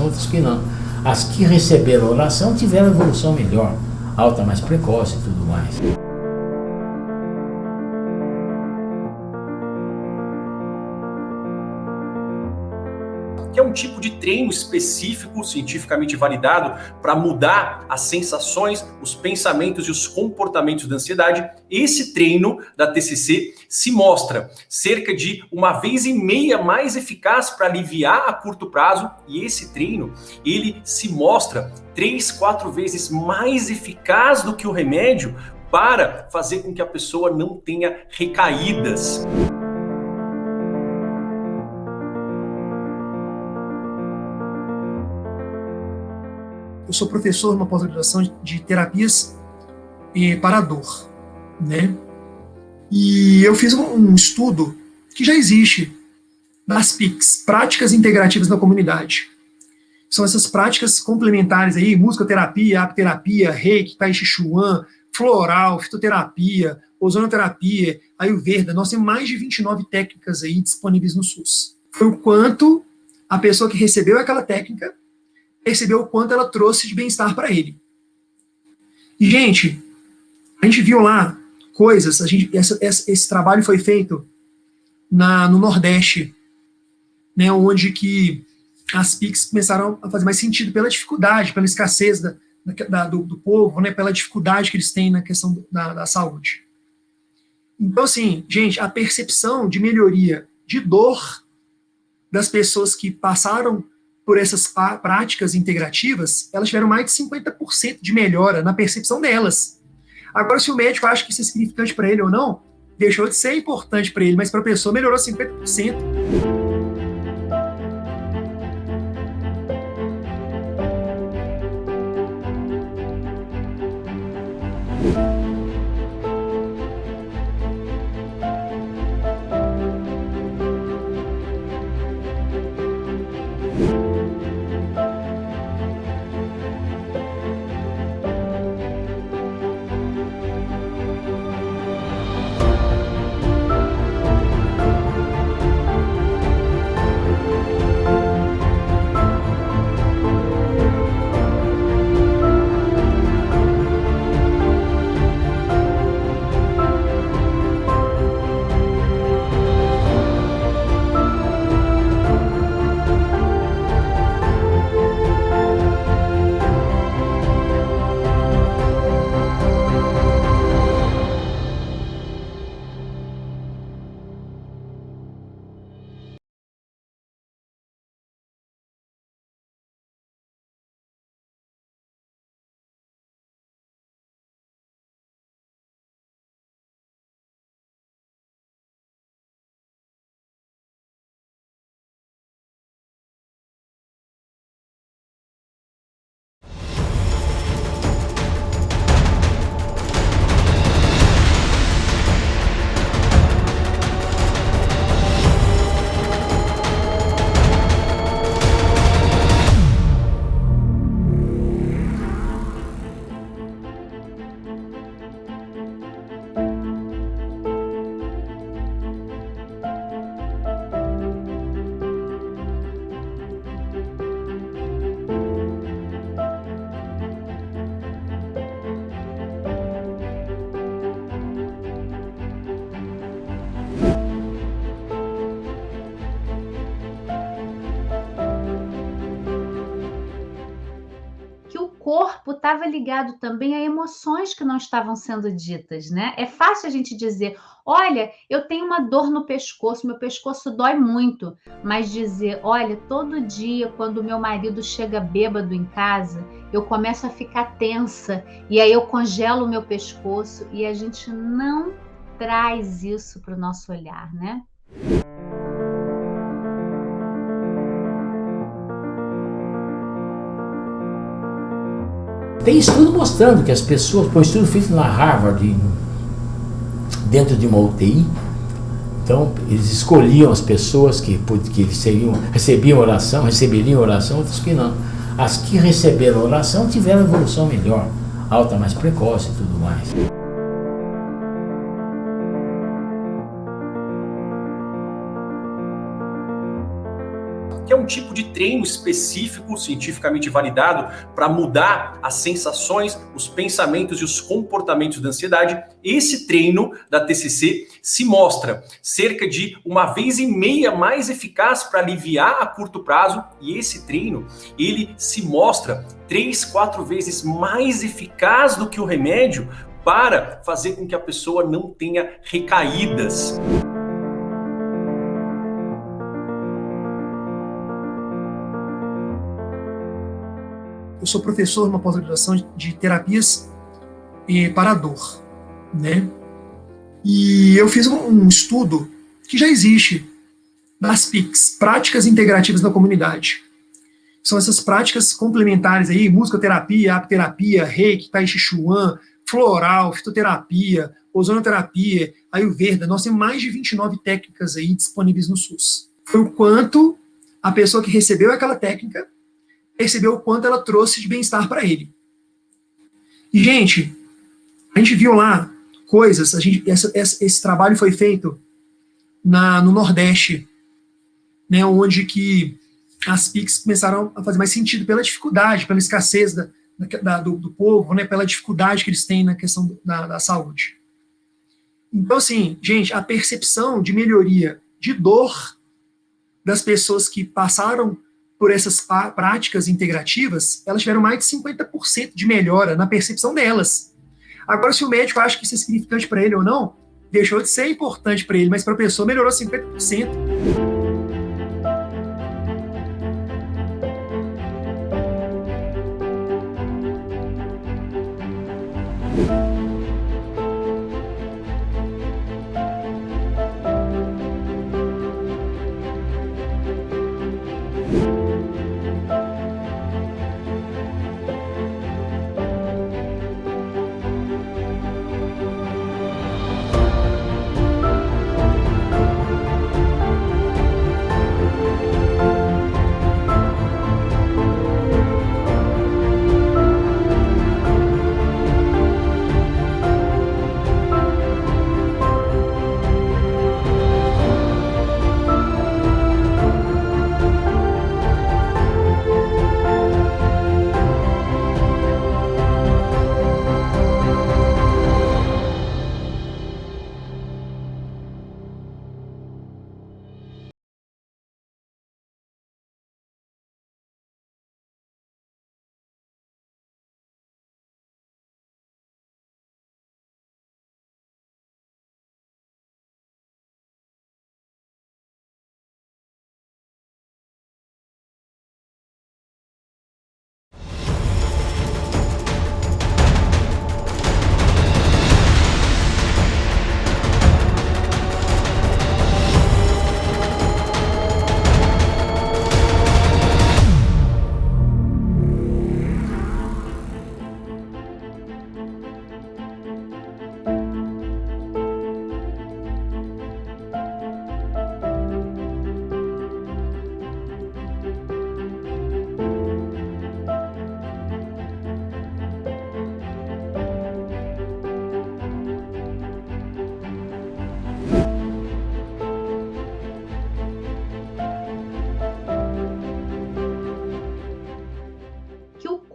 D: outras que não. As que receberam oração tiveram evolução melhor, alta mais precoce e tudo mais.
E: Que é um tipo de treino específico, cientificamente validado, para mudar as sensações, os pensamentos e os comportamentos da ansiedade. Esse treino da TCC se mostra cerca de 1,5 vezes mais eficaz para aliviar a curto prazo, e esse treino, ele se mostra 3, 4 vezes mais eficaz do que o remédio para fazer com que a pessoa não tenha recaídas.
F: Eu sou professor numa pós-graduação de terapias para a dor, né? E eu fiz um estudo que já existe das PICs, Práticas Integrativas na Comunidade. São essas práticas complementares aí, musicoterapia, apterapia, reiki, tai chi chuan, floral, fitoterapia, ozonoterapia, ayurveda. Nós temos mais de 29 técnicas aí disponíveis no SUS. Foi o quanto a pessoa que recebeu aquela técnica percebeu o quanto ela trouxe de bem-estar para ele. E, gente, a gente viu lá coisas, esse trabalho foi feito no Nordeste, né, onde que as PICs começaram a fazer mais sentido pela dificuldade, pela escassez do povo, né, pela dificuldade que eles têm na questão da saúde. Então, assim, gente, a percepção de melhoria de dor das pessoas que passaram por essas práticas integrativas, elas tiveram mais de 50% de melhora na percepção delas. Agora, se o médico acha que isso é significante para ele ou não, deixou de ser importante para ele, mas para a pessoa melhorou 50%.
C: corpo estava ligado também a emoções que não estavam sendo ditas, né? É fácil a gente dizer, olha, eu tenho uma dor no pescoço, meu pescoço dói muito, mas dizer, olha, todo dia quando meu marido chega bêbado em casa, eu começo a ficar tensa e aí eu congelo o meu pescoço e a gente não traz isso para o nosso olhar, né?
D: Tem estudo mostrando que as pessoas, por estudo feito na Harvard, dentro de uma UTI, então eles escolhiam as pessoas que receberiam oração, outras que não. As que receberam oração tiveram evolução melhor, alta mais precoce e tudo mais.
E: Que é um tipo de treino específico, cientificamente validado, para mudar as sensações, os pensamentos e os comportamentos da ansiedade. Esse treino da TCC se mostra cerca de 1,5 vezes mais eficaz para aliviar a curto prazo, e esse treino, ele se mostra 3, 4 vezes mais eficaz do que o remédio para fazer com que a pessoa não tenha recaídas.
F: Eu sou professor numa pós-graduação de terapias para a dor, né? E eu fiz um estudo que já existe das PICs, Práticas Integrativas na Comunidade. São essas práticas complementares aí, musicoterapia, apterapia, reiki, tai chi chuan, floral, fitoterapia, ozonoterapia, ayurveda. Nós temos mais de 29 técnicas aí disponíveis no SUS. Foi o quanto a pessoa que recebeu aquela técnica percebeu o quanto ela trouxe de bem-estar para ele. E, gente, a gente viu lá coisas, esse trabalho foi feito no Nordeste, né, onde que as PICs começaram a fazer mais sentido pela dificuldade, pela escassez do povo, né, pela dificuldade que eles têm na questão da saúde. Então, assim, gente, a percepção de melhoria de dor das pessoas que passaram por essas práticas integrativas, elas tiveram mais de 50% de melhora na percepção delas. Agora, se o médico acha que isso é significante para ele ou não, deixou de ser importante para ele, mas para a pessoa melhorou 50%.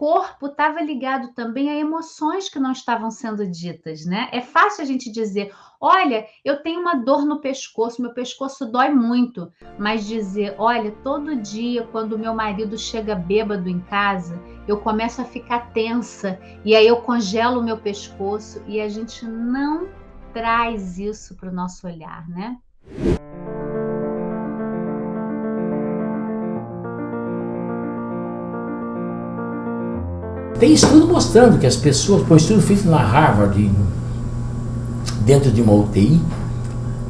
C: corpo estava ligado também a emoções que não estavam sendo ditas, né? É fácil a gente dizer, olha, eu tenho uma dor no pescoço, meu pescoço dói muito, mas dizer, olha, todo dia quando meu marido chega bêbado em casa, eu começo a ficar tensa, e aí eu congelo o meu pescoço, e a gente não traz isso para o nosso olhar, né?
D: Tem estudo mostrando que as pessoas, por estudo feito na Harvard, dentro de uma UTI,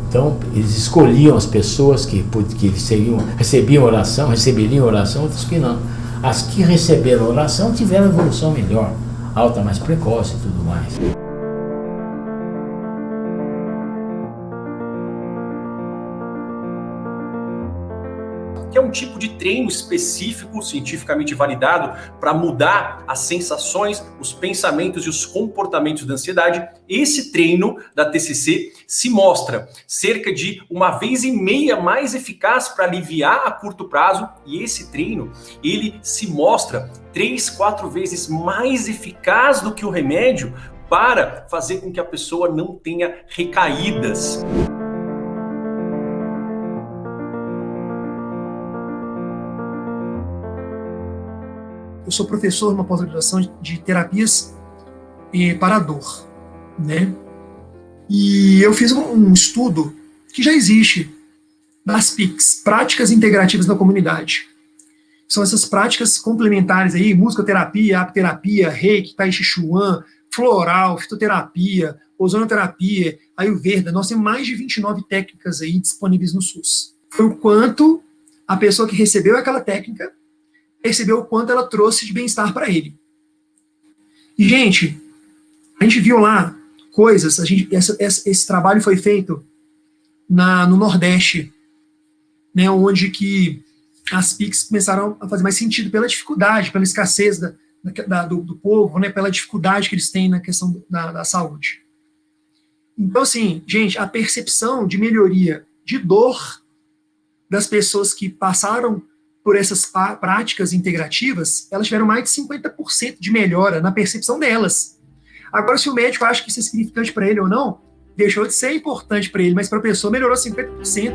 D: então eles escolhiam as pessoas que receberiam oração, outras que não. As que receberam oração tiveram evolução melhor, alta mais precoce e tudo mais.
E: Que é um tipo de treino específico, cientificamente validado, para mudar as sensações, os pensamentos e os comportamentos da ansiedade. Esse treino da TCC se mostra cerca de 1,5 vezes mais eficaz para aliviar a curto prazo, e esse treino, ele se mostra 3, 4 vezes mais eficaz do que o remédio para fazer com que a pessoa não tenha recaídas.
F: Eu sou professor numa pós-graduação de terapias para a dor, né? E eu fiz um estudo que já existe das PICs, Práticas Integrativas na Comunidade. São essas práticas complementares aí, musicoterapia, apterapia, reiki, tai chi chuan, floral, fitoterapia, ozonoterapia, ayurveda. Nós temos mais de 29 técnicas aí disponíveis no SUS. Foi o quanto a pessoa que recebeu aquela técnica percebeu o quanto ela trouxe de bem-estar para ele. E, gente, a gente viu lá coisas, esse trabalho foi feito no Nordeste, né, onde que as PICs começaram a fazer mais sentido pela dificuldade, pela escassez do povo, né, pela dificuldade que eles têm na questão da saúde. Então, assim, gente, a percepção de melhoria de dor das pessoas que passaram por essas práticas integrativas, elas tiveram mais de 50% de melhora na percepção delas. Agora, se o médico acha que isso é significante para ele ou não, deixou de ser importante para ele, mas para a pessoa melhorou 50%.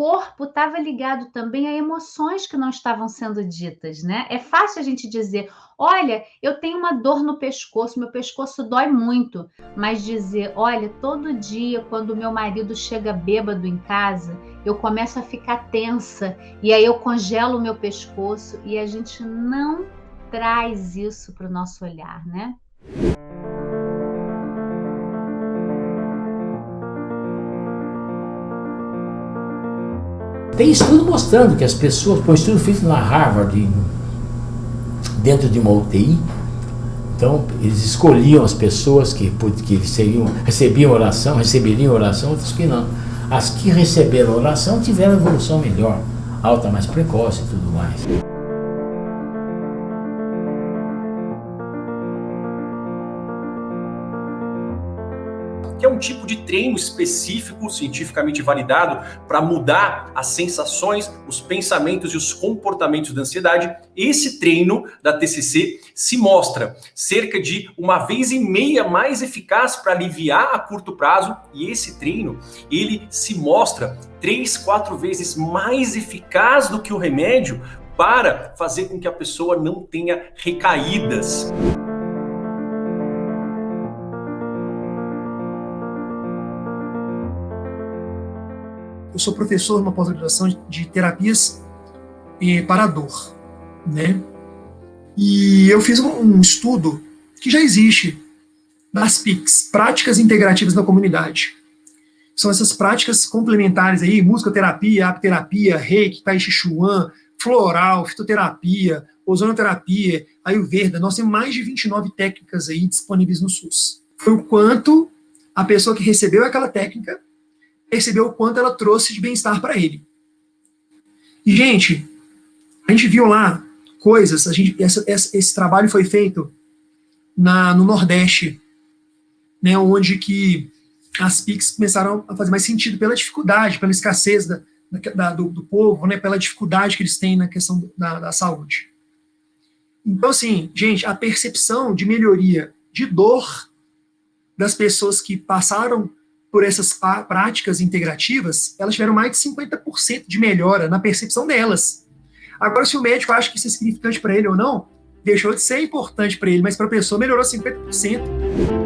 C: corpo estava ligado também a emoções que não estavam sendo ditas, né? É fácil a gente dizer, olha, eu tenho uma dor no pescoço, meu pescoço dói muito, mas dizer, olha, todo dia quando meu marido chega bêbado em casa, eu começo a ficar tensa, e aí eu congelo o meu pescoço, e a gente não traz isso para o nosso olhar, né?
D: Tem estudo mostrando que as pessoas, por estudo feito na Harvard, dentro de uma UTI, então eles escolhiam as pessoas que receberiam oração, outras que não. As que receberam oração tiveram evolução melhor, alta mais precoce e tudo mais.
E: Que é um tipo de treino específico, cientificamente validado, para mudar as sensações, os pensamentos e os comportamentos da ansiedade. Esse treino da TCC se mostra cerca de 1,5 vezes mais eficaz para aliviar a curto prazo, e esse treino, ele se mostra 3, 4 vezes mais eficaz do que o remédio para fazer com que a pessoa não tenha recaídas.
F: Eu sou professor numa pós-graduação de terapias para a dor, né? E eu fiz um estudo que já existe das PICs, Práticas Integrativas na Comunidade. São essas práticas complementares aí, musicoterapia, apterapia, reiki, tai chi chuan, floral, fitoterapia, ozonoterapia, ayurveda. Nós temos mais de 29 técnicas aí disponíveis no SUS. Foi o quanto a pessoa que recebeu aquela técnica percebeu o quanto ela trouxe de bem-estar para ele. E, gente, a gente viu lá coisas, esse trabalho foi feito no Nordeste, né, onde que as PICs começaram a fazer mais sentido pela dificuldade, pela escassez do povo, né, pela dificuldade que eles têm na questão da saúde. Então, assim, gente, a percepção de melhoria de dor das pessoas que passaram por essas práticas integrativas, elas tiveram mais de 50% de melhora na percepção delas. Agora, se o médico acha que isso é significante para ele ou não, deixou de ser importante para ele, mas para a pessoa melhorou 50%.